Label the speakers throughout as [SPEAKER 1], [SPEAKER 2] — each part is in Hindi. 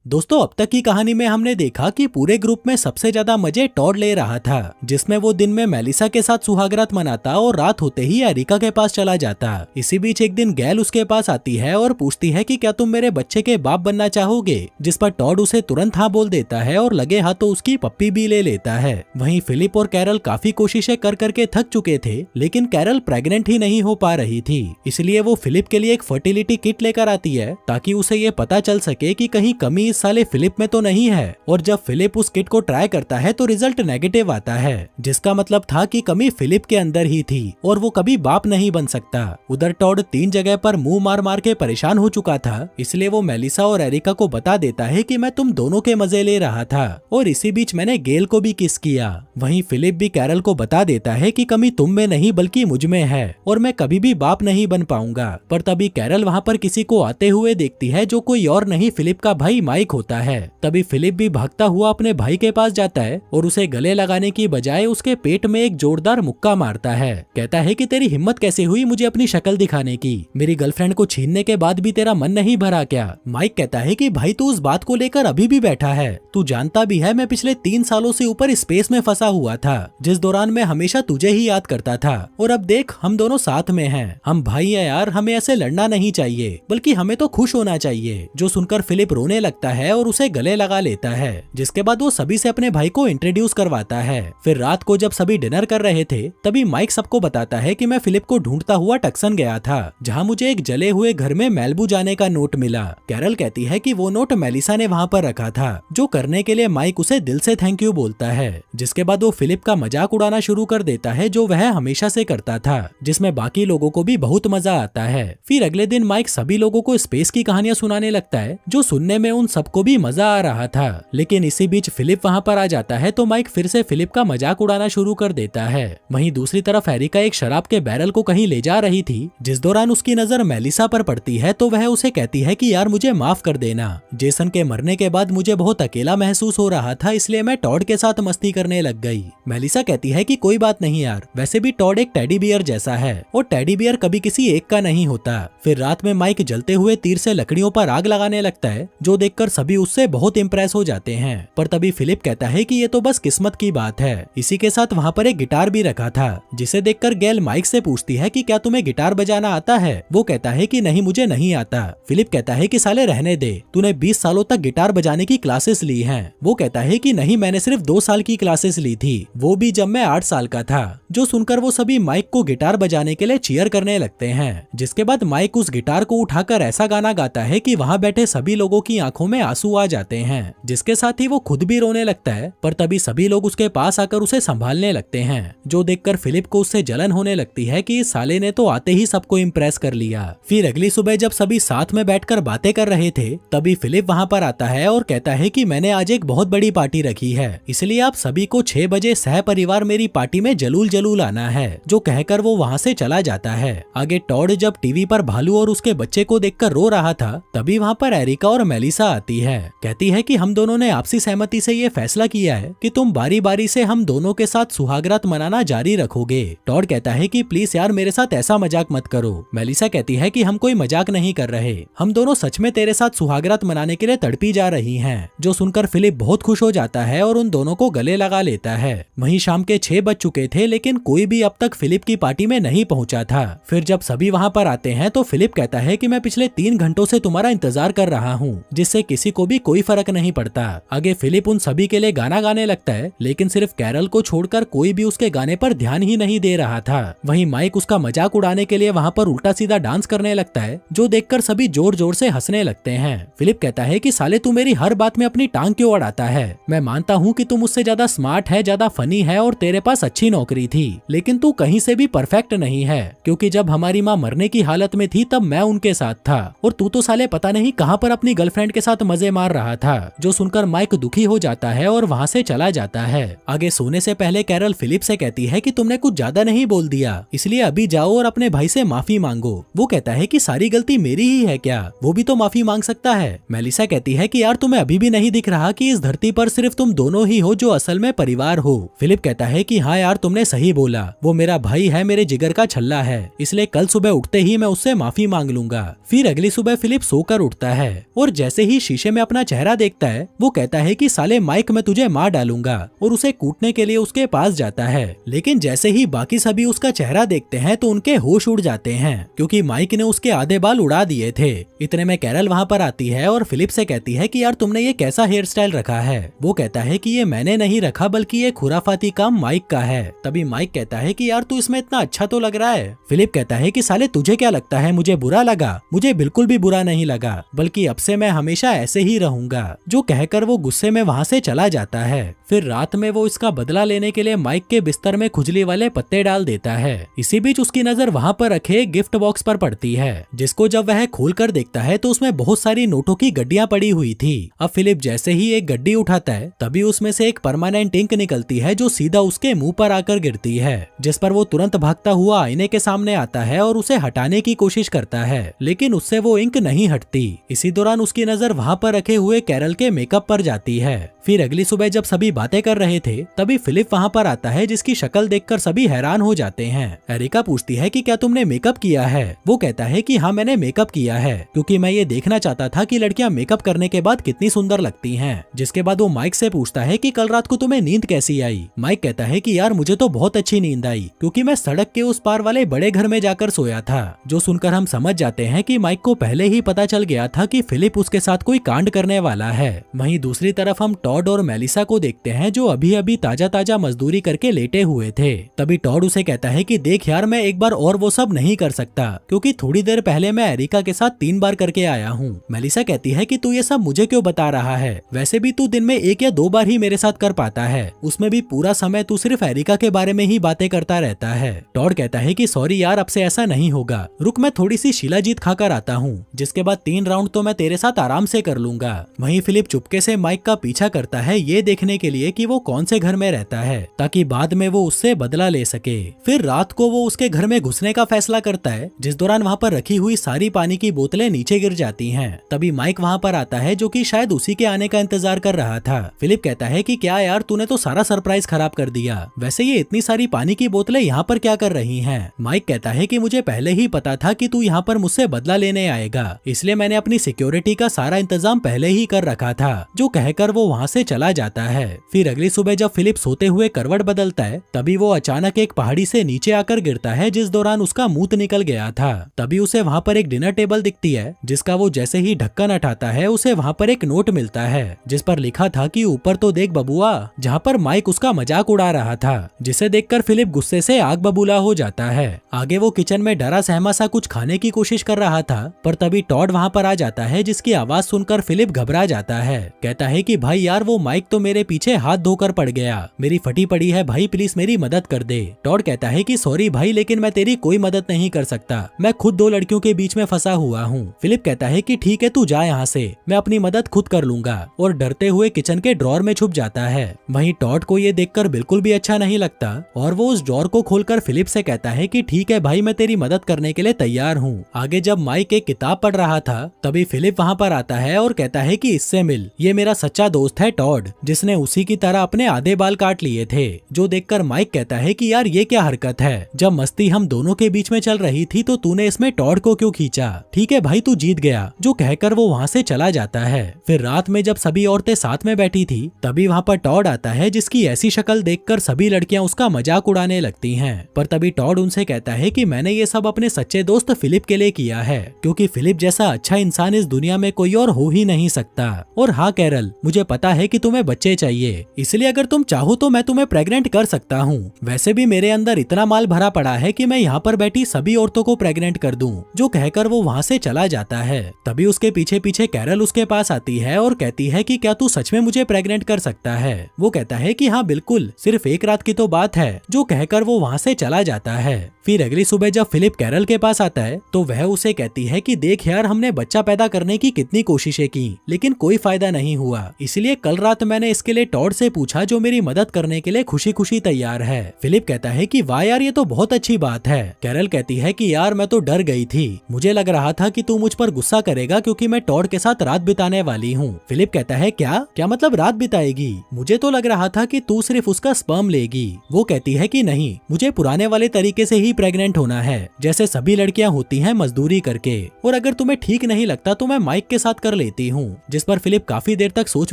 [SPEAKER 1] दोस्तों, अब तक की कहानी में हमने देखा कि पूरे ग्रुप में सबसे ज्यादा मजे टॉड ले रहा था, जिसमें वो दिन में मेलिसा के साथ सुहागरात मनाता और रात होते ही एरिका के पास चला जाता। इसी बीच एक दिन गैल उसके पास आती है और पूछती है कि क्या तुम मेरे बच्चे के बाप बनना चाहोगे, जिस पर टॉड उसे तुरंत हाँ बोल देता है और लगे हाथों उसकी पप्पी भी ले लेता है। वहीं फिलिप और कैरल काफी कोशिशें कर करके थक चुके थे, लेकिन कैरल प्रेग्नेंट ही नहीं हो पा रही थी। इसलिए वो फिलिप के लिए एक फर्टिलिटी किट लेकर आती है ताकि उसे ये पता चल सके कि कहीं कमी इस साले फिलिप में तो नहीं है। और जब फिलिप उस किट को ट्राई करता है तो रिजल्ट नेगेटिव आता है, जिसका मतलब था कि कमी फिलिप के अंदर ही थी और वो कभी बाप नहीं बन सकता। उधर टॉड 3 जगह पर मुंह मार मार के परेशान हो चुका था, इसलिए वो मेलिसा और एरिका को बता देता है कि मैं तुम दोनों के मजे ले रहा था और इसी बीच मैंने गेल को भी किस किया। वहीं फिलिप भी कैरल को बता देता है कि कमी तुम में नहीं बल्कि मुझ में है और मैं कभी भी बाप नहीं बन पाऊंगा। पर तभी कैरल वहाँ पर किसी को आते हुए देखती है जो कोई और नहीं फिलिप का भाई माइक होता है। तभी फिलिप भी भागता हुआ अपने भाई के पास जाता है और उसे गले लगाने की बजाय उसके पेट में एक जोरदार मुक्का मारता है। कहता है कि तेरी हिम्मत कैसे हुई मुझे अपनी शक्ल दिखाने की, मेरी गर्लफ्रेंड को छीनने के बाद भी तेरा मन नहीं भरा क्या। माइक कहता है कि भाई तू उस बात को लेकर अभी भी बैठा है, तू जानता भी है मैं पिछले 3 सालों से ऊपर स्पेस में फंसा हुआ था, जिस दौरान मैं हमेशा तुझे ही याद करता था और अब देख हम दोनों साथ में हैं, हम भाई हैं यार, हमें ऐसे लड़ना नहीं चाहिए बल्कि हमें तो खुश होना चाहिए। जो सुनकर फिलिप रोने लगता है और उसे गले लगा लेता है, जिसके बाद वो सभी से अपने भाई को इंट्रोड्यूस करवाता है। फिर रात को जब सभी डिनर कर रहे थे तभी माइक सबको बताता है कि मैं फिलिप को ढूंढता हुआ टक्सन गया था, जहाँ मुझे एक जले हुए घर में मेलबू जाने का नोट मिला। कैरल कहती है कि वो नोट मेलिसा ने वहाँ पर रखा था, जो करने के लिए माइक उसे दिल से थैंक यू बोलता है। जिसके बाद वो फिलिप का मजाक उड़ाना शुरू कर देता है जो वह हमेशा से करता था, जिसमें बाकी लोगों को भी बहुत मजा आता है। फिर अगले दिन माइक सभी लोगों को स्पेस की कहानियां सुनाने लगता है, जो सुनने में उन सबको भी मजा आ रहा था। लेकिन इसी बीच फिलिप वहाँ पर आ जाता है तो माइक फिर से फिलिप का मजाक उड़ाना शुरू कर देता है। वहीं दूसरी तरफ एरिका एक शराब के बैरल को कहीं ले जा रही थी, जिस दौरान उसकी नजर मेलिसा पर पड़ती है तो वह उसे कहती है कि यार मुझे माफ कर देना, जेसन के मरने के बाद मुझे बहुत अकेला महसूस हो रहा था, इसलिए मैं टॉड के साथ मस्ती करने लग गई। मेलिसा कहती है कि कोई बात नहीं यार, वैसे भी टॉड एक टेडी बियर जैसा है और टेडी बियर कभी किसी एक का नहीं होता। फिर रात में माइक जलते हुए तीर से लकड़ियों पर आग लगाने लगता है, जो देखकर सभी उससे बहुत इम्प्रेस हो जाते हैं। पर तभी फिलिप कहता है कि ये तो बस किस्मत की बात है। इसी के साथ वहाँ पर एक गिटार भी रखा था, जिसे देखकर गैल माइक से पूछती है कि क्या तुम्हें गिटार बजाना आता है। वो कहता है कि नहीं मुझे नहीं आता। फिलिप कहता है कि साले रहने दे, तूने 20 सालों तक गिटार बजाने की क्लासेस ली हैं। वो कहता है कि नहीं मैंने सिर्फ 2 साल की क्लासेस ली थी, वो भी जब मैं 8 साल का था। जो सुनकर वो सभी माइक को गिटार बजाने के लिए चीयर करने लगते हैं। जिसके बाद माइक उस गिटार को उठाकर ऐसा गाना गाता है कि वहाँ बैठे सभी लोगों की आंखों में आंसू आ जाते हैं, जिसके साथ ही वो खुद भी रोने लगता है। पर तभी सभी लोग उसके पास आकर उसे संभालने लगते हैं, जो देखकर फिलिप को उससे जलन होने लगती है कि इस साले ने तो आते ही सबको इम्प्रेस कर लिया। फिर अगली सुबह जब सभी साथ में बैठकर बातें कर रहे थे तभी फिलिप वहाँ पर आता है और कहता है कि मैंने आज एक बहुत बड़ी पार्टी रखी है, इसलिए आप सभी को 6 बजे सह परिवार मेरी पार्टी में जलूल जलूल आना है। जो कहकर वो वहाँ से चला जाता है। आगे टॉड जब टीवी पर भालू और उसके बच्चे को देखकर रो रहा था तभी वहाँ पर एरिका और मेलिसा आती है। कहती है कि हम दोनों ने आपसी सहमति से ये फैसला किया है कि तुम बारी बारी से हम दोनों के साथ सुहागरात मनाना जारी रखोगे। टॉड कहता है कि प्लीज यार मेरे साथ ऐसा मजाक मत करो। मेलिसा कहती है कि हम कोई मजाक नहीं कर रहे, हम दोनों सच में तेरे साथ सुहागरात मनाने के लिए तड़पी जा रही हैं। जो सुनकर फिलिप बहुत खुश हो जाता है और उन दोनों को गले लगा लेता है। वहीं शाम के 6 बज चुके थे, लेकिन कोई भी अब तक फिलिप की पार्टी में नहीं पहुंचा था। फिर जब सभी वहाँ पर आते हैं तो फिलिप कहता है कि मैं पिछले 3 घंटों से तुम्हारा इंतजार कर रहा हूँ, जिससे किसी को भी कोई फर्क नहीं पड़ता। आगे फिलिप उन सभी के लिए गाना गाने लगता है, लेकिन सिर्फ कैरल को छोड़कर कोई भी उसके गाने पर ध्यान ही नहीं दे रहा था। वहीं माइक उसका मजाक उड़ाने के लिए वहाँ पर उल्टा सीधा डांस करने लगता है, जो देखकर सभी जोर जोर से हंसने लगते हैं। फिलिप कहता है कि साले तू मेरी हर बात में अपनी टांग क्यों अड़ाता है, मैं मानता हूँ कि तुम मुझसे ज्यादा स्मार्ट है, ज्यादा फनी है और तेरे पास अच्छी नौकरी थी, लेकिन तू कहीं से भी परफेक्ट नहीं है, क्योंकि जब हमारी माँ मरने की हालत में थी तब मैं उनके साथ था और तू तो साले पता नहीं कहाँ पर अपनी गर्लफ्रेंड के साथ मजे मार रहा था। जो सुनकर माइक दुखी हो जाता है और वहाँ से चला जाता है। आगे सोने से पहले कैरल फिलिप से कहती है कि तुमने कुछ ज्यादा नहीं बोल दिया, इसलिए अभी जाओ और अपने भाई से माफी मांगो। वो कहता है कि सारी गलती मेरी ही है क्या, वो भी तो माफी मांग सकता है। मेलिसा कहती है कि यार तुम्हें अभी भी नहीं दिख रहा कि इस धरती पर सिर्फ तुम दोनों ही हो जो असल में परिवार हो। फिलिप कहता है कि हाँ यार तुमने सही बोला, वो मेरा भाई है, मेरे जिगर का छल्ला है, इसलिए कल सुबह उठते ही मैं उससे माफी मांग लूंगा। फिर अगली सुबह फिलिप सोकर उठता है और जैसे ही शीशे में अपना चेहरा देखता है वो कहता है कि साले माइक, मैं तुझे मार डालूंगा, और उसे कूटने के लिए उसके पास जाता है। लेकिन जैसे ही बाकी सभी उसका चेहरा देखते हैं तो उनके होश उड़ जाते हैं क्योंकि माइक ने उसके आधे बाल उड़ा दिए थे। इतने में कैरल वहाँ पर आती है और फिलिप से कहती है कि यार तुमने ये कैसा हेयर स्टाइल रखा है। वो कहता है कि ये मैंने नहीं रखा बल्कि ये खुराफाती काम माइक का है। तभी माइक कहता है कि यार तू इसमें इतना अच्छा तो लग रहा है। फिलिप कहता है कि साले तुझे क्या लगता है मुझे बुरा लगा? मुझे बिल्कुल भी बुरा नहीं लगा, बल्कि अब से मैं हमेशा ऐसे ही रहूंगा। जो कहकर वो गुस्से में वहाँ से चला जाता है। फिर रात में वो इसका बदला लेने के लिए माइक के बिस्तर में खुजली वाले पत्ते डाल देता है। इसी बीच उसकी नजर वहाँ पर रखे गिफ्ट बॉक्स पर पड़ती है, जिसको जब वह खोलकर देखता है तो उसमें बहुत सारी नोटों की गड्डियां पड़ी हुई थी। अब फिलिप जैसे ही एक गड्डी उठाता है तभी उसमें से एक परमानेंट इंक निकलती है जो सीधा उसके मुंह पर आकर गिरती है, जिस पर वो तुरंत भागता हुआ आईने के सामने आता है और उसे हटाने की कोशिश करता है, लेकिन उससे वो इंक नहीं हटती। इसी दौरान उसकी नजर वहाँ पर रखे हुए कैरल के मेकअप पर जाती है। फिर अगली सुबह जब सभी बातें कर रहे थे तभी फिलिप वहाँ पर आता है, जिसकी शक्ल देखकर सभी हैरान हो जाते हैं। एरिका पूछती है कि क्या तुमने मेकअप किया है? वो कहता है कि हाँ मैंने मेकअप किया है क्योंकि मैं ये देखना चाहता था कि लड़कियां मेकअप करने के बाद कितनी सुंदर लगती हैं। जिसके बाद वो माइक से पूछता है कि कल रात को तुम्हें नींद कैसी आई? माइक कहता है कि यार मुझे तो बहुत अच्छी नींद आई क्योंकि मैं सड़क के उस पार वाले बड़े घर में जाकर सोया था। जो सुनकर हम समझ जाते हैं कि माइक को पहले ही पता चल गया था कि फिलिप उसके साथ कोई कांड करने वाला है। वहीं दूसरी तरफ हम टॉड और मेलिसा को देखते हैं जो अभी अभी ताजा ताजा मजदूरी करके लेटे हुए थे। तभी टॉड उसे कहता है कि देख यार मैं एक बार और वो सब नहीं कर सकता क्योंकि थोड़ी देर पहले मैं एरिका के साथ 3 बार करके आया हूँ। मेलिसा कहती है कि तू ये सब मुझे क्यों बता रहा है? वैसे भी तू दिन में 1 या 2 बार ही मेरे साथ कर पाता है, उसमें भी पूरा समय तू सिर्फ एरिका के बारे में ही बातें करता रहता है। टॉड कहता है कि सॉरी यार अब से ऐसा नहीं होगा, रुक मैं थोड़ी सी शिलाजीत खाकर आता हूँ, जिसके बाद 3 राउंड तो मैं तेरे साथ आराम से कर लूंगा। वहीं फिलिप चुपके से माइक का पीछा करता है ये देखने के लिए कि वो कौन से घर में रहता है ताकि बाद में वो उससे बदला ले सके। फिर रात को वो उसके घर में घुसने का फैसला करता है, जिस दौरान वहाँ पर रखी हुई सारी पानी की बोतलें नीचे गिर जाती हैं। तभी माइक वहाँ पर आता है जो कि शायद उसी के आने का इंतजार कर रहा था। फिलिप कहता है कि क्या यार तूने तो सारा सरप्राइज खराब कर दिया, वैसे ये इतनी सारी पानी की बोतलें यहाँ पर क्या कर रही हैं? माइक कहता है कि मुझे पहले ही पता था कि तू यहाँ पर मुझसे बदला लेने आएगा, इसलिए मैंने अपनी सिक्योरिटी का सारा इंतजाम पहले ही कर रखा था। जो कहकर वो वहाँ से चला जाता है। फिर अगली सुबह जब फिलिप सोते हुए करवट बदलता है तभी वो अचानक एक पहाड़ी से नीचे आकर गिरता है, जिस दौरान उसका मुंह निकल गया था। तभी उसे वहाँ पर एक डिनर टेबल दिखती है, जिसका वो जैसे ही ढक्कन हटाता है उसे वहाँ पर एक नोट मिलता है जिस पर लिखा था कि ऊपर तो देख बबुआ, जहाँ पर माइक उसका मजाक उड़ा रहा था, जिसे देखकर फिलिप गुस्से से आग बबूला हो जाता है। आगे वो किचन में डरा सहमा सा कुछ खाने की कोशिश कर रहा था, पर तभी टॉड वहाँ पर आ जाता है, जिसकी आवाज सुनकर फिलिप घबरा जाता है। कहता है कि भाई यार वो माइक तो मेरे पीछे हाथ धोकर पड़ गया, मेरी फटी पड़ी है भाई, प्लीज मेरी मदद कर दे। टॉड कहता है कि सॉरी भाई लेकिन मैं तेरी कोई मदद नहीं कर सकता, मैं खुद 2 लड़कियों के बीच में फंसा हुआ हूँ। फिलिप कहता है कि ठीक है तू जा यहाँ से, मैं अपनी मदद खुद कर लूंगा, और डरते हुए किचन के ड्रॉर में छुप जाता है। वहीं टॉड को ये देखकर बिल्कुल भी अच्छा नहीं लगता और वो उस ड्रॉर को खोलकर फिलिप से कहता है कि ठीक है भाई मैं तेरी मदद करने के लिए तैयार हूँ। आगे जब माइक एक किताब पढ़ रहा था तभी फिलिप वहाँ पर आता है और कहता है कि इससे मिल, ये मेरा सच्चा दोस्त है टॉड, जिसने उसी की तरह अपने आधे बाल काट लिए थे। जो देखकर माइक कहता है कि यार ये क्या हरकत है, जब मस्ती हम दोनों के बीच में चल रही थी तो तूने इसमें टॉड को क्यों खींचा? ठीक है भाई तू जीत गया। जो कहकर वो वहाँ से चला जाता है। फिर रात में जब सभी औरतें साथ में बैठी थी तभी वहाँ पर टॉड आता है, जिसकी ऐसी शक्ल देखकर सभी लड़कियां उसका मजाक उड़ाने लगती हैं। पर तभी टॉड उनसे कहता है कि मैंने ये सब अपने सच्चे दोस्त फिलिप के लिए किया है, क्योंकि फिलिप जैसा अच्छा इंसान इस दुनिया में कोई और हो ही नहीं सकता। और हाँ कैरल, मुझे पता है कि तुम्हें बच्चे चाहिए, इसलिए अगर तुम चाहो तो मैं तुम्हें प्रेग्नेंट कर सकता हूँ। वैसे भी मेरे अंदर इतना माल भरा पड़ा है कि मैं यहाँ पर बैठी सभी औरतों को प्रेग्नेंट कर दूं। जो कहकर वो वहाँ से चला जाता है। तभी उसके पीछे पीछे कैरल उसके पास आती है और कहती है कि क्या तू सच में मुझे प्रेग्नेंट कर सकता है? वो कहता है कि हाँ बिल्कुल, सिर्फ 1 रात की तो बात है। जो कहकर वो वहाँ से चला जाता है। फिर अगली सुबह जब फिलिप कैरल के पास आता है तो वह उसे कहती है कि देख यार हमने बच्चा पैदा करने की कितनी कोशिशें की लेकिन कोई फायदा नहीं हुआ, इसलिए कल रात मैंने इसके लिए टॉड से पूछा जो मेरी मदद करने के लिए खुशी खुशी तैयार है। फिलिप कहता है कि वाह यार ये तो बहुत अच्छी बात है। कैरल कहती है कि यार मैं तो डर गई थी, मुझे लग रहा था कि तू मुझ पर गुस्सा करेगा क्योंकि मैं टॉड के साथ रात बिताने वाली हूँ। फिलिप कहता है क्या मतलब रात बिताएगी? मुझे तो लग रहा था कि तू सिर्फ उसका स्पर्म लेगी। वो कहती है कि नहीं, मुझे पुराने वाले तरीके से ही प्रेग्नेंट होना है, जैसे सभी लड़कियां होती हैं मजदूरी करके, और अगर तुम्हें ठीक नहीं लगता तो मैं माइक के साथ कर लेती हूँ। जिस पर फिलिप काफी देर तक सोच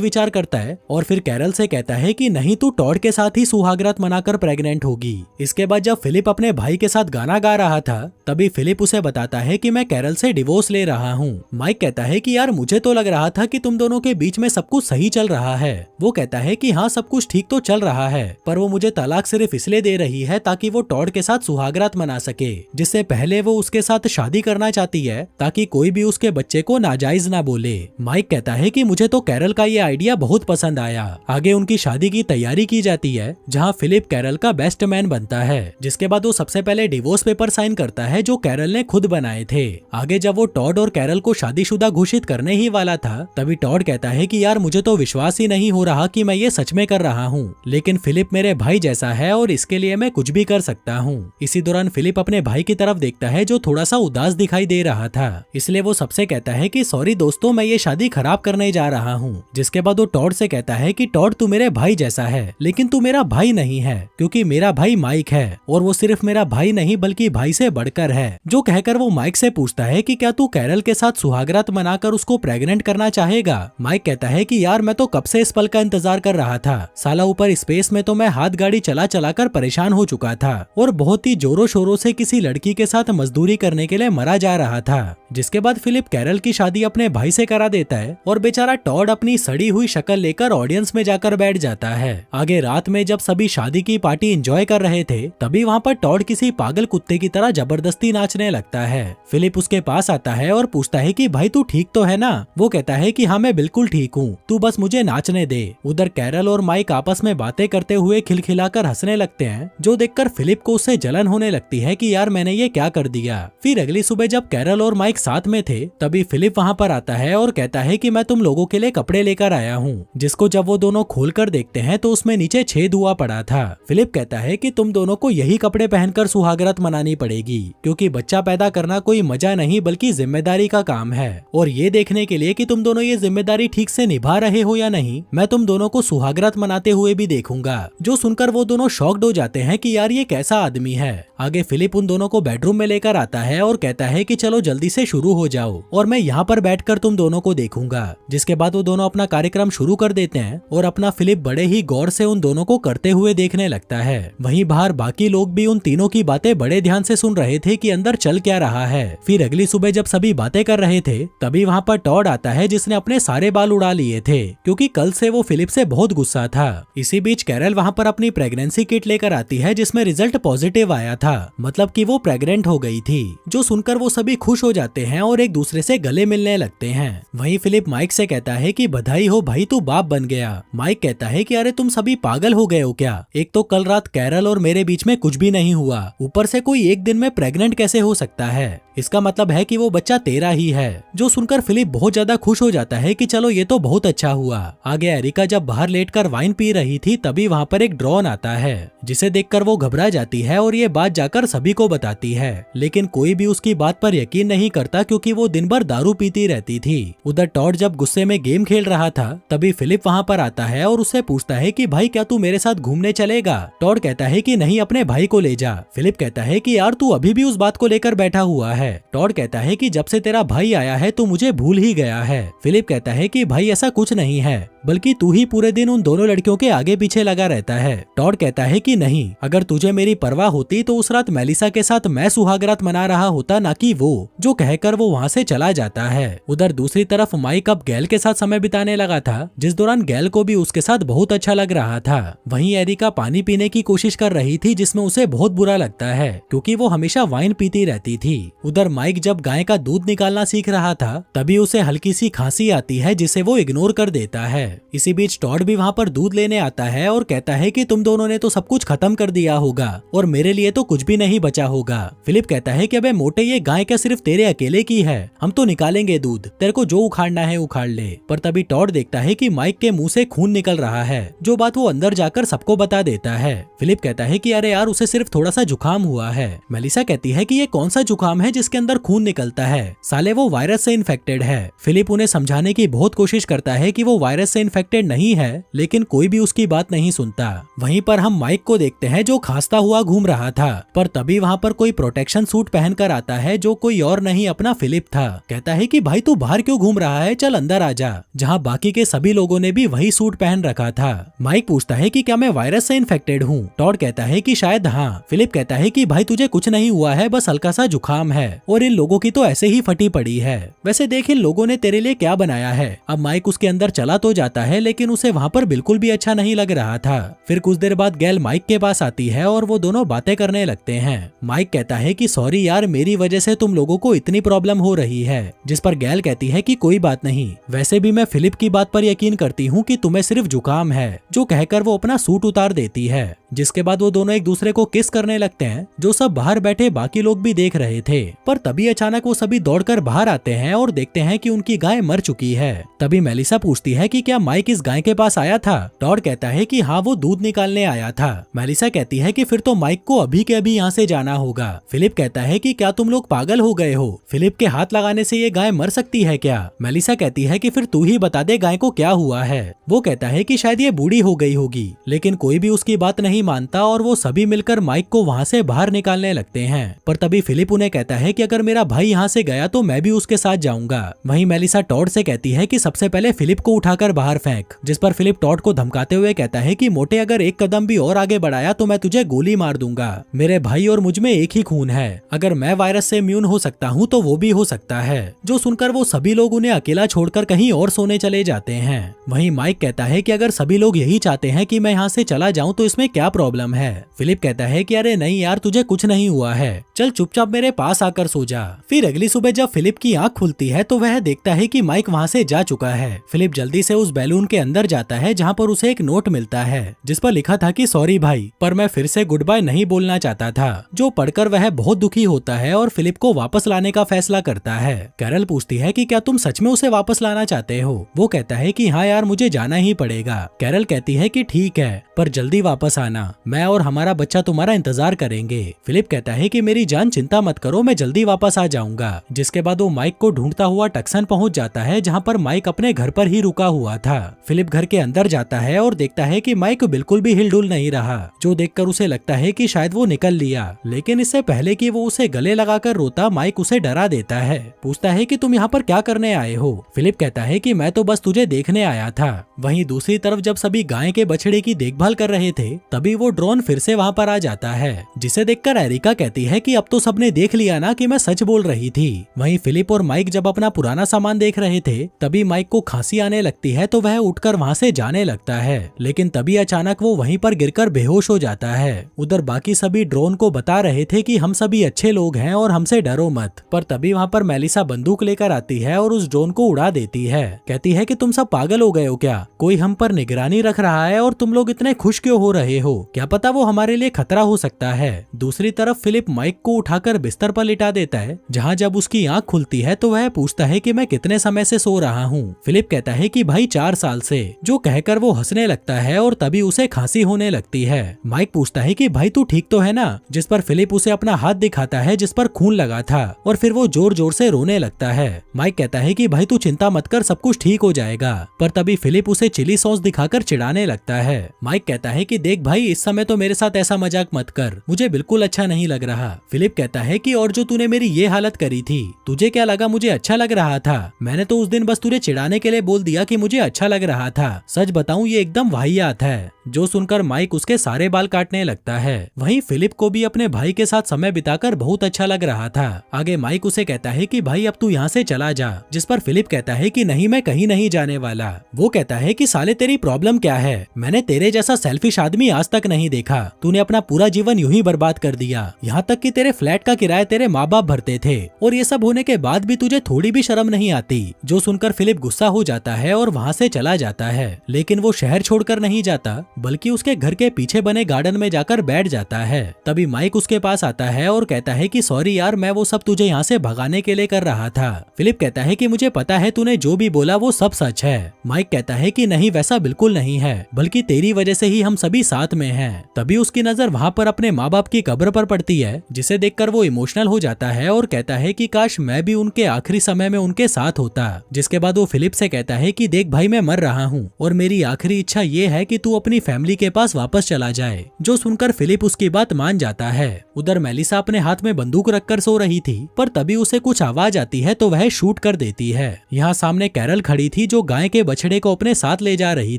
[SPEAKER 1] विचार करता है और फिर कैरल से कहता है कि नहीं, तू टॉड के साथ ही सुहागरात मनाकर प्रेग्नेंट होगी। इसके बाद जब फिलिप अपने भाई के साथ गाना गा रहा था तभी फिलिप उसे बताता है कि मैं कैरल से डिवोर्स ले रहा हूँ। माइक कहता है कि यार मुझे तो लग रहा था कि तुम दोनों के बीच में सब कुछ सही चल रहा है। वो कहता है कि हाँ, सब कुछ ठीक तो चल रहा है, पर वो मुझे तलाक सिर्फ इसलिए दे रही है ताकि वो टॉड के साथ सुहागरात मना सके, जिससे पहले वो उसके साथ शादी करना चाहती है ताकि कोई भी उसके बच्चे को नाजायज ना बोले। माइक कहता है कि मुझे तो कैरल का ये आइडिया बहुत पसंद आया। आगे उनकी शादी की तैयारी की जाती है जहाँ फिलिप कैरल का बेस्ट मैन बनता है। जिसके बाद वो सबसे पहले डिवोर्स पेपर साइन करता है जो कैरल ने खुद बनाए थे। आगे जब वो टॉड और कैरल को शादीशुदा घोषित करने ही वाला था तभी टॉड कहता है कि यार मुझे तो विश्वास ही नहीं हो रहा कि मैं ये सच में कर रहा हूँ, लेकिन फिलिप मेरे भाई जैसा है और इसके लिए मैं कुछ भी कर सकता हूँ। इसी दौरान फिलिप अपने भाई की तरफ देखता है जो थोड़ा सा उदास दिखाई दे रहा था, इसलिए वो सबसे कहता है कि सॉरी दोस्तों, मैं ये शादी खराब करने जा रहा हूँ। जिसके बाद वो टॉड से कहता है कि टॉड तू मेरे भाई जैसा है, लेकिन तू मेरा भाई नहीं है क्योंकि मेरा भाई माइक है और वो सिर्फ मेरा भाई नहीं बल्कि भाई से बढ़कर है। जो कहकर वो माइक से पूछता है कि क्या तू कैरल के साथ सुहागरात मनाकर उसको प्रेग्नेंट करना चाहेगा। माइक कहता है कि यार मैं तो कब से इस पल का इंतजार कर रहा था, साला ऊपर स्पेस में तो मैं हाथ गाड़ी चला चला कर परेशान हो चुका था और बहुत ही जोरों शोरों से किसी लड़की के साथ मजदूरी करने के लिए मरा जा रहा था। जिसके बाद फिलिप कैरल की शादी अपने भाई से करा देता है और बेचारा टॉड अपनी सड़ी हुई शक्ल लेकर ऑडियंस में जाकर बैठ जाता है। आगे रात में जब सभी शादी की पार्टी एंजॉय कर रहे थे तभी वहाँ पर टॉड किसी पागल कुत्ते की तरह जबरदस्ती नाचने लगता है। फिलिप उसके पास आता है और पूछता है कि भाई तू ठीक तो है ना। वो कहता है कि हाँ मैं बिल्कुल ठीक हूँ, तू बस मुझे नाचने दे। उधर कैरल और माइक आपस में बातें करते हुए खिलखिलाकर हंसने लगते हैं, जो देखकर फिलिप को उससे जलन होने लगती है कि यार मैंने ये क्या कर दिया। फिर अगली सुबह जब कैरल और माइक साथ में थे तभी फिलिप वहाँ पर आता है और कहता है कि मैं तुम लोगों के लिए कपड़े लेकर आया हूँ, जिसको जब वो दोनों खोलकर देखते हैं तो उसमें नीचे छेद हुआ पड़ा था। फिलिप कहता है कि तुम दोनों को यही कपड़े पहनकर सुहागरात मनानी पड़ेगी क्योंकि बच्चा पैदा करना कोई मजा नहीं बल्कि जिम्मेदारी का काम है, और ये देखने के लिए कि तुम दोनों ये जिम्मेदारी ठीक से निभा रहे हो या नहीं, मैं तुम दोनों को सुहागरात मनाते हुए भी देखूंगा। जो सुनकर वो दोनों शॉक्ड हो जाते हैं कि यार ये कैसा आदमी है। आगे फिलिप उन दोनों को बेडरूम में लेकर आता है और कहता है कि चलो जल्दी से शुरू हो जाओ और मैं यहाँ पर बैठकर तुम दोनों को देखूंगा। जिसके बाद वो दोनों अपना कार्यक्रम शुरू कर देते हैं और अपना फिलिप बड़े ही गौर से उन दोनों को करते हुए देखने लगता है। वहीं बाहर बाकी लोग भी उन तीनों की बातें बड़े ध्यान से सुन रहे थे कि अंदर चल क्या रहा है। फिर अगली सुबह जब सभी बातें कर रहे थे तभी वहाँ पर टॉड आता है जिसने अपने सारे बाल उड़ा लिए थे क्योंकि कल से वो फिलिप से बहुत गुस्सा था। इसी बीच कैरल वहाँ पर अपनी प्रेगनेंसी किट लेकर आती है जिसमें रिजल्ट पॉजिटिव आया था, मतलब कि वो प्रेग्नेंट हो गई थी। जो सुनकर वो सभी खुश हो जाते हैं और एक दूसरे से गले मिलने लगते हैं। वहीं फिलिप माइक से कहता है कि बधाई हो भाई, तू बाप बन गया। माइक कहता है कि अरे तुम सभी पागल हो गए हो क्या, एक तो कल रात कैरल और मेरे बीच में कुछ भी नहीं हुआ, ऊपर से कोई एक दिन में प्रेग्नेंट कैसे हो सकता है, इसका मतलब है कि वो बच्चा तेरा ही है। जो सुनकर फिलिप बहुत ज्यादा खुश हो जाता है कि चलो ये तो बहुत अच्छा हुआ। आगे एरिका जब बाहर लेटकर वाइन पी रही थी तभी वहाँ पर एक ड्रोन आता है जिसे देखकर वो घबरा जाती है और ये बात जाकर सभी को बताती है, लेकिन कोई भी उसकी बात पर यकीन नहीं करता क्योंकि वो दिन भर दारू पीती रहती थी। उधर टॉड जब गुस्से में गेम खेल रहा था तभी फिलिप वहाँ पर आता है और उससे पूछता है कि भाई क्या तू मेरे साथ घूमने चलेगा। टॉड कहता है कि नहीं, अपने भाई को ले जा। फिलिप कहता है कि यार तू अभी भी उस बात को लेकर बैठा हुआ है। टॉड कहता है कि जब से तेरा भाई आया है तो मुझे भूल ही गया है। फिलिप कहता है कि भाई ऐसा कुछ नहीं है, बल्कि तू ही पूरे दिन उन दोनों लड़कियों के आगे पीछे लगा रहता है। टॉड कहता है कि नहीं, अगर तुझे मेरी परवाह होती तो उस रात मेलिसा के साथ मैं सुहागरात मना रहा होता, ना कि वो। जो कहकर वो वहाँ से चला जाता है। उधर दूसरी तरफ माइक अब गैल के साथ समय बिताने लगा था, जिस दौरान गैल को भी उसके साथ बहुत अच्छा लग रहा था। वहीं एरिका पानी पीने की कोशिश कर रही थी जिसमें उसे बहुत बुरा लगता है क्योंकि वो हमेशा वाइन पीती रहती थी। उधर माइक जब गाय का दूध निकालना सीख रहा था तभी उसे हल्की सी खांसी आती है जिसे वो इग्नोर कर देता है। इसी बीच टॉड भी वहाँ पर दूध लेने आता है और कहता है कि तुम दोनों ने तो सब कुछ खत्म कर दिया होगा और मेरे लिए तो कुछ भी नहीं बचा होगा। फिलिप कहता है कि अबे मोटे, ये गाय क्या सिर्फ तेरे अकेले की है, हम तो निकालेंगे दूध, तेरे को जो उखाड़ना है उखाड़ ले। पर तभी टॉड देखता है कि माइक के मुंह से खून निकल रहा है, जो बात वो अंदर जाकर सबको बता देता है। फिलिप कहता है कि अरे यार उसे सिर्फ थोड़ा सा जुकाम हुआ है। मेलिसा कहती है कि ये कौन सा जुकाम है जिसके अंदर खून निकलता है, साले वो वायरस से इन्फेक्टेड है। फिलिप उन्हें समझाने की बहुत कोशिश करता है कि वो वायरस से इन्फेक्टेड नहीं है, लेकिन कोई भी उसकी बात नहीं सुनता। वहीं पर हम माइक को देखते हैं जो खांसता हुआ घूम रहा था, पर तभी वहाँ पर कोई प्रोटेक्शन सूट पहनकर आता है जो कोई और नहीं अपना फिलिप था। कहता है कि भाई तू बाहर क्यों घूम रहा है, चल अंदर आ जा। जहाँ बाकी के सभी लोगों ने भी वही सूट पहन रखा था। माइक पूछता है कि क्या मैं वायरस से इन्फेक्टेड हूँ। टॉड कहता है कि शायद हाँ। फिलिप कहता है कि भाई तुझे कुछ नहीं हुआ है, बस हल्का सा जुकाम है और इन लोगों की तो ऐसे ही फटी पड़ी है। वैसे देख इन लोगों ने तेरे लिए क्या बनाया है। अब माइक उसके अंदर चला तो जाता है, लेकिन उसे वहाँ पर बिल्कुल भी अच्छा नहीं लग रहा था। फिर कुछ देर बाद गैल माइक के पास आती है और वो दोनों बातें करने लगते हैं। माइक कहता है कि सॉरी यार, मेरी वजह से तुम लोगों को इतनी प्रॉब्लम हो रही है। जिस पर गैल कहती है कि कोई बात नहीं, वैसे भी मैं फिलिप की बात पर यकीन करती हूँ कि तुम्हें सिर्फ जुकाम है। जो कहकर वो अपना सूट उतार देती है, जिसके बाद वो दोनों एक दूसरे को किस करने लगते हैं, जो सब बाहर बैठे बाकी लोग भी देख रहे थे। पर तभी अचानक वो सभी दौड़कर बाहर आते हैं और देखते हैं कि उनकी गाय मर चुकी है। तभी मेलिसा पूछती है कि क्या माइक इस गाय के पास आया था। टॉड कहता है कि हाँ, वो दूध निकालने आया था। मेलिसा कहती है कि फिर तो माइक को अभी के अभी यहाँ से जाना होगा। फिलिप कहता है कि क्या तुम लोग पागल हो गए हो, फिलिप के हाथ लगाने से ये गाय मर सकती है क्या। मेलिसा कहती है कि फिर तू ही बता दे गाय को क्या हुआ है। वो कहता है कि शायद ये बूढ़ी हो गई होगी, लेकिन कोई भी उसकी बात नहीं मानता और वो सभी मिलकर माइक को वहाँ से बाहर निकालने लगते हैं। पर तभी फिलिप उन्हें कहता है कि अगर मेरा भाई यहाँ से गया तो मैं भी उसके साथ जाऊंगा। वहीं मेलिसा टॉड से कहती है कि सबसे पहले फिलिप को उठाकर बाहर फेंक। जिस पर फिलिप टॉड को धमकाते हुए कहता है कि मोटे, अगर एक कदम भी और आगे बढ़ाया तो मैं तुझे गोली मार दूंगा। मेरे भाई और मुझ में एक ही खून है, अगर मैं वायरस से इम्यून हो सकता हूँ तो वो भी हो सकता है। जो सुनकर वो सभी लोग उन्हें अकेला छोड़कर कहीं और सोने चले जाते हैं। वहीं माइक कहता है कि अगर सभी लोग यही चाहते हैं कि मैं यहाँ से चला जाऊँ तो इसमें क्या प्रॉब्लम है। फिलिप कहता है कि अरे नहीं यार, तुझे कुछ नहीं हुआ है, चल चुपचाप मेरे पास आकर सो जा। फिर अगली सुबह जब फिलिप की आंख खुलती है तो वह देखता है कि माइक वहाँ से जा चुका है। फिलिप जल्दी से उस बैलून के अंदर जाता है जहाँ पर उसे एक नोट मिलता है जिस पर लिखा था कि सॉरी भाई, पर मैं फिर से गुड बाय नहीं बोलना चाहता था। जो पढ़कर वह बहुत दुखी होता है और फिलिप को वापस लाने का फैसला करता है। कैरल पूछती है कि क्या तुम सच में उसे वापस लाना चाहते हो। वो कहता है कि हाँ यार, मुझे जाना ही पड़ेगा। कैरल कहती है कि ठीक है, पर जल्दी वापस आना, मैं और हमारा बच्चा तुम्हारा इंतजार करेंगे। फिलिप कहता है कि मेरी जान चिंता मत करो, मैं जल्दी वापस आ जाऊंगा। जिसके बाद वो माइक को ढूंढता हुआ टक्सन पहुंच जाता है जहां पर माइक अपने घर पर ही रुका हुआ था। फिलिप घर के अंदर जाता है और देखता है कि माइक बिल्कुल भी हिलडुल नहीं रहा, जो देखकर उसे लगता है कि शायद वो निकल लिया। लेकिन इससे पहले कि वो उसे गले लगाकर रोता, माइक उसे डरा देता है। पूछता है कि तुम यहाँ पर क्या करने आए हो। फिलिप कहता है कि मैं तो बस तुझे देखने आया था। वहीं दूसरी तरफ जब सभी गाय के बछड़े की देखभाल कर रहे थे तभी वो ड्रोन फिर से वहाँ पर आ जाता है, जिसे देखकर एरिका कहती है कि अब तो सबने देख लिया ना कि मैं सच बोल रही थी। वहीं फिलिप और माइक जब अपना पुराना सामान देख रहे थे तभी माइक को खांसी आने लगती है तो वह उठकर वहाँ से जाने लगता है, लेकिन तभी अचानक वो वहीं पर गिरकर बेहोश हो जाता है। उधर बाकी सभी ड्रोन को बता रहे थे कि हम सभी अच्छे लोग हैं और हमसे डरो मत, पर तभी वहाँ पर मेलिसा बंदूक लेकर आती है और उस ड्रोन को उड़ा देती है। कहती है कि तुम सब पागल हो गए हो क्या, कोई हम पर निगरानी रख रहा है और तुम लोग इतने खुश क्यों हो रहे हो, क्या पता वो हमारे लिए खतरा हो सकता है। दूसरी तरफ फिलिप माइक को उठाकर बिस्तर पर लिटा देता है, जहाँ जब उसकी आंख खुलती है तो वह पूछता है कि मैं कितने समय से सो रहा हूँ। फिलिप कहता है कि भाई 4 साल से, जो कहकर वो हंसने लगता है और तभी उसे खांसी होने लगती है। माइक पूछता है कि भाई तू ठीक तो है ना, जिस पर फिलिप उसे अपना हाथ दिखाता है जिस पर खून लगा था और फिर वो जोर जोर से रोने लगता है। माइक कहता है कि भाई तू चिंता मत कर, सब कुछ ठीक हो जाएगा, पर तभी फिलिप उसे चिली सॉस दिखाकर चिढ़ाने लगता है। माइक कहता है कि देख भाई, इस समय तो मेरे साथ ऐसा मजाक मत कर, मुझे बिल्कुल अच्छा नहीं लग रहा। फिलिप कहता है कि और जो तूने मेरी ये हालत करी थी, तुझे क्या लगा मुझे अच्छा लग रहा था? मैंने तो उस दिन बस तुझे चिढ़ाने के लिए बोल दिया कि मुझे अच्छा लग रहा था, सच बताऊं ये एकदम वाहियात है। जो सुनकर माइक उसके सारे बाल काटने लगता है। वहीं फिलिप को भी अपने भाई के साथ समय बिताकर बहुत अच्छा लग रहा था। आगे माइक उसे कहता है कि भाई अब तू यहाँ से चला जा, जिस पर फिलिप कहता है कि नहीं, मैं कहीं नहीं जाने वाला। वो कहता है कि साले तेरी प्रॉब्लम क्या है, मैंने तेरे जैसा सेल्फिश आदमी आज तक नहीं देखा, तूने अपना पूरा जीवन यूं ही बर्बाद कर दिया, यहाँ तक कि तेरे फ्लैट का किराया तेरे माँ बाप भरते थे और ये सब होने के बाद भी तुझे थोड़ी भी शर्म नहीं आती। जो सुनकर फिलिप गुस्सा हो जाता है और वहाँ से चला जाता है, लेकिन वो शहर छोड़कर नहीं जाता बल्कि उसके घर के पीछे बने गार्डन में जाकर बैठ जाता है। तभी माइक उसके पास आता है और कहता है कि सॉरी यार, मैं वो सब तुझे यहाँ से भगाने के लिए कर रहा था। फिलिप कहता है कि मुझे पता है तूने जो भी बोला वो सब सच है। माइक कहता है कि नहीं, वैसा बिल्कुल नहीं है, बल्कि तेरी वजह से ही हम सभी साथ में हैं। तभी उसकी नजर वहाँ पर अपने माँ बाप की कब्र पर पड़ती है, जिसे देखकर वो इमोशनल हो जाता है और कहता है कि काश मैं भी उनके आखिरी समय में उनके साथ होता। जिसके बाद वो फिलिप से कहता है कि देख भाई, में मर रहा हूँ और मेरी आखिरी इच्छा ये है कि तू अपनी फैमिली के पास वापस चला जाए। जो सुनकर फिलिप उसकी बात मान जाता है। उधर मेलिसा अपने हाथ में बंदूक रखकर सो रही थी, पर तभी उसे कुछ आवाज आती है तो वह शूट कर देती है। यहाँ सामने कैरल खड़ी थी जो गाय के बछड़े को अपने साथ ले जा रही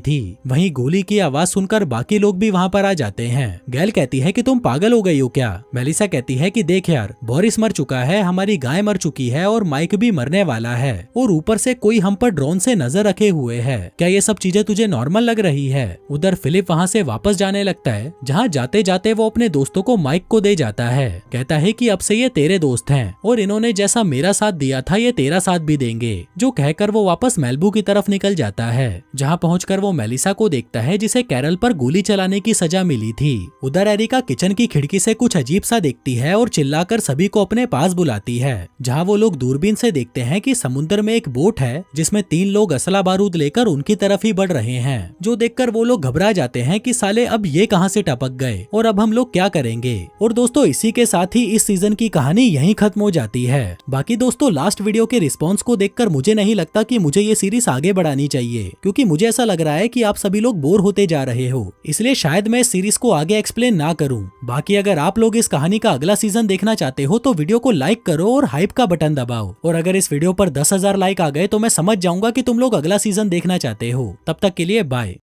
[SPEAKER 1] थी। वहीं गोली की आवाज सुनकर बाकी लोग भी वहाँ पर आ जाते हैं। गैल कहती है कि तुम पागल हो गई हो क्या? मेलिसा कहती है कि देख यार, बोरिस मर चुका है, हमारी गाय मर चुकी है और माइक भी मरने वाला है, और ऊपर से कोई हम पर ड्रोन से नजर रखे हुए है। क्या ये सब चीजें तुझे नॉर्मल लग रही है? उधर फिलिप वहाँ से वापस जाने लगता है, जहाँ जाते जाते वो अपने दोस्तों को माइक को दे जाता है। कहता है कि अब से ये तेरे दोस्त हैं और इन्होंने जैसा मेरा साथ दिया था ये तेरा साथ भी देंगे। जो कहकर वो वापस मेल्बू की तरफ निकल जाता है, जहाँ पहुंचकर वो मेलिसा को देखता है जिसे कैरल पर गोली चलाने की सजा मिली थी। उधर एरिका किचन की खिड़की से कुछ अजीब सा देखती है और चिल्लाकर सभी को अपने पास बुलाती है, जहाँ वो लोग दूरबीन से देखते हैं कि समुद्र में एक बोट है जिसमें 3 लोग असला बारूद लेकर उनकी तरफ ही बढ़ रहे हैं। जो देखकर वो लोग घबरा जाते हैं कि साले अब ये कहां से टपक गए और अब हम लोग क्या करेंगे। और दोस्तों इसी के साथ ही इस सीजन की कहानी यहीं खत्म हो जाती है। बाकी दोस्तों लास्ट वीडियो के रिस्पॉन्स को देखकर मुझे नहीं लगता कि मुझे ये सीरीज आगे बढ़ानी चाहिए, क्योंकि मुझे ऐसा लग रहा है कि आप सभी लोग बोर होते जा रहे हो, इसलिए शायद मैं इस सीरीज को आगे एक्सप्लेन ना करूं। बाकी अगर आप लोग इस कहानी का अगला सीजन देखना चाहते हो तो वीडियो को लाइक करो और हाइप का बटन दबाओ, और अगर इस वीडियो पर 10,000 लाइक आ गए तो मैं समझ जाऊंगा कि तुम लोग अगला सीजन देखना चाहते हो। तब तक के लिए बाय।